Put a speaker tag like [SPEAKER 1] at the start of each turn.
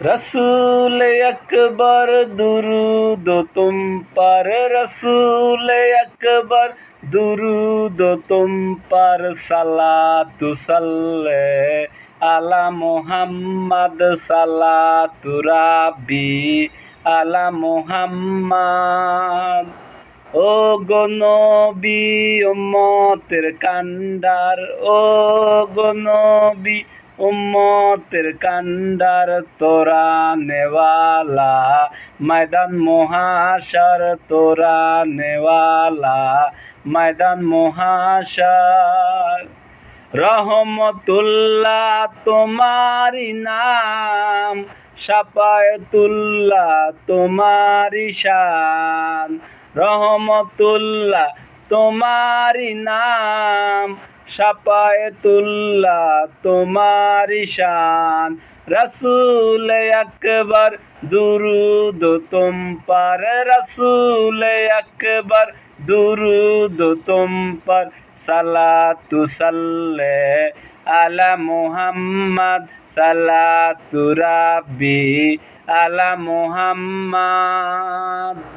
[SPEAKER 1] रसूल अकबर दुरूद तुम पर, रसूल अकबर दुरूद तुम पर, सलातु सल्ले आला मोहम्मद, सलातु राब्बी आला मोहम्मद। ও গো নবী উম্মতের কান্ডার, ও গো নবী উম্মতের কান্ডার, তোরা নেওয়ালা ময়দান মহাশর, তোরা নেওয়ালা ময়দান মহাশর। রহমতুল্লাহ তোমারি নাম, শাফায়াতুল্লাহ তোমারি শান। রহমতুল্লাহ তোমারি নাম, শাফায়াতুল্লাহ তোমারি শান। রসূল আকবর दुरूद तुम पर, रसूल अकबर दुरूद तुम पर, सलातु सल्ले आला मोहम्मद, सलातु रब्बी आला मोहम्मद।